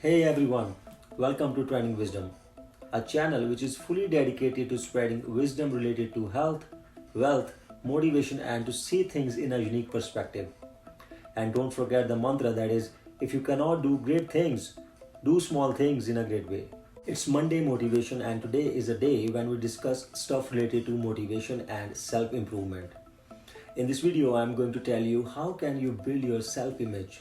Hey everyone, welcome to Training Wisdom, a channel which is fully dedicated to spreading wisdom related to health, wealth, motivation, and to see things in a unique perspective. And don't forget the mantra that is if you cannot do great things, do small things in a great way. It's Monday motivation, and today is a day when we discuss stuff related to motivation and self improvement. In this video, I'm going to tell you how can you build your self image.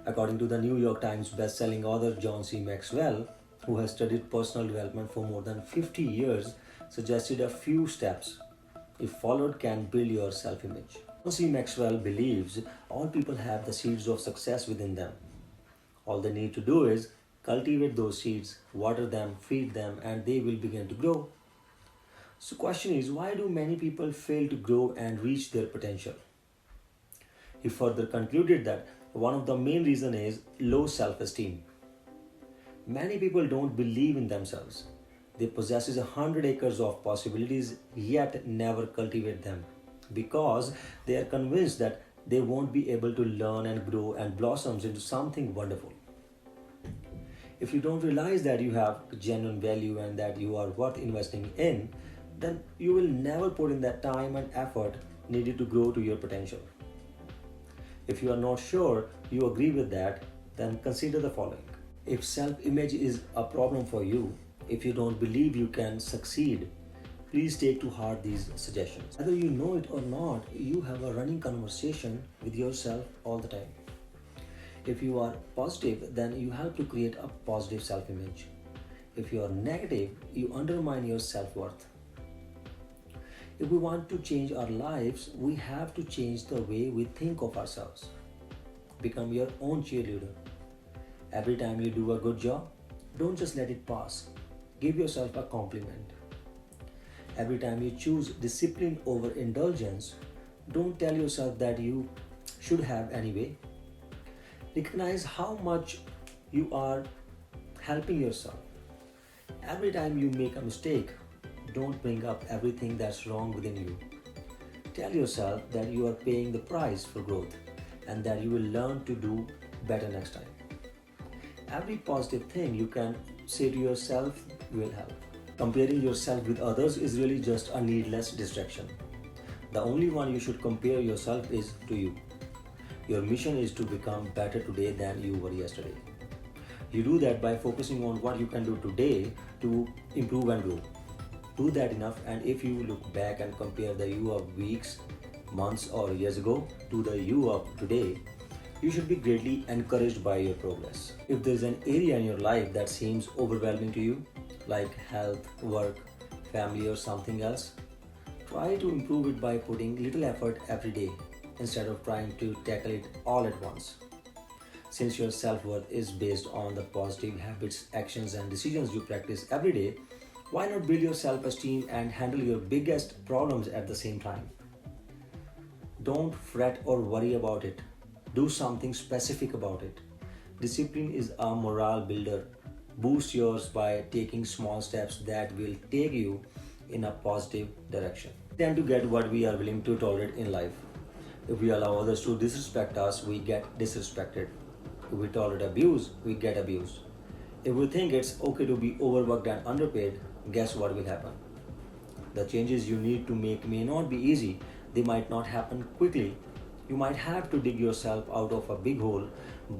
According to the New York Times best-selling author John C. Maxwell, who has studied personal development for more than 50 years, suggested a few steps, if followed, can build your self-image. John C. Maxwell believes all people have the seeds of success within them. All they need to do is cultivate those seeds, water them, feed them, and they will begin to grow. So question is, why do many people fail to grow and reach their potential? He further concluded that one of the main reasons is low self-esteem. Many people don't believe in themselves. They possess 100 acres of possibilities yet never cultivate them because they are convinced that they won't be able to learn and grow and blossom into something wonderful. If you don't realize that you have genuine value and that you are worth investing in, then you will never put in that time and effort needed to grow to your potential. If you are not sure you agree with that, then consider the following. If self-image is a problem for you, if you don't believe you can succeed, please take to heart these suggestions. Whether you know it or not, you have a running conversation with yourself all the time. If you are positive, then you help to create a positive self-image. If you are negative, you undermine your self-worth. If we want to change our lives, we have to change the way we think of ourselves. Become your own cheerleader. Every time you do a good job, don't just let it pass. Give yourself a compliment. Every time you choose discipline over indulgence, don't tell yourself that you should have anyway. Recognize how much you are helping yourself. Every time you make a mistake, don't bring up everything that's wrong within you. Tell yourself that you are paying the price for growth and that you will learn to do better next time. Every positive thing you can say to yourself will help. Comparing yourself with others is really just a needless distraction. The only one you should compare yourself is to you. Your mission is to become better today than you were yesterday. You do that by focusing on what you can do today to improve and grow. Do that enough, and if you look back and compare the you of weeks, months, or years ago to the you of today, you should be greatly encouraged by your progress. If there is an area in your life that seems overwhelming to you, like health, work, family, or something else, try to improve it by putting little effort every day instead of trying to tackle it all at once. Since your self-worth is based on the positive habits, actions, and decisions you practice every day, why not build your self-esteem and handle your biggest problems at the same time? Don't fret or worry about it. Do something specific about it. Discipline is a morale builder. Boost yours by taking small steps that will take you in a positive direction. We tend to get what we are willing to tolerate in life. If we allow others to disrespect us, we get disrespected. If we tolerate abuse, we get abused. If we think it's okay to be overworked and underpaid, guess what will happen? The changes you need to make may not be easy. They might not happen quickly. You might have to dig yourself out of a big hole,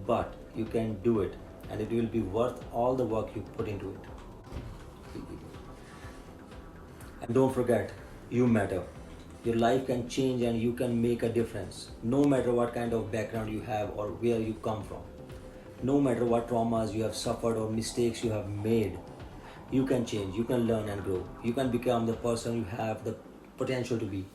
but you can do it, and it will be worth all the work you put into it. And don't forget, you matter. Your life can change and you can make a difference, no matter what kind of background you have or where you come from. No matter what traumas you have suffered or mistakes you have made, you can change, you can learn and grow. You can become the person you have the potential to be.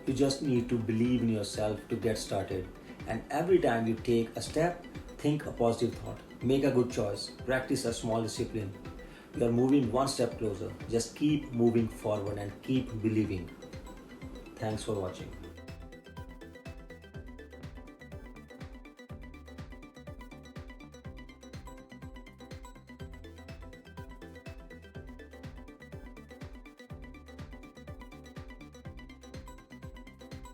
You just need to believe in yourself to get started. And every time you take a step, think a positive thought. Make a good choice. Practice a small discipline. You are moving one step closer. Just keep moving forward and keep believing. Thanks for watching.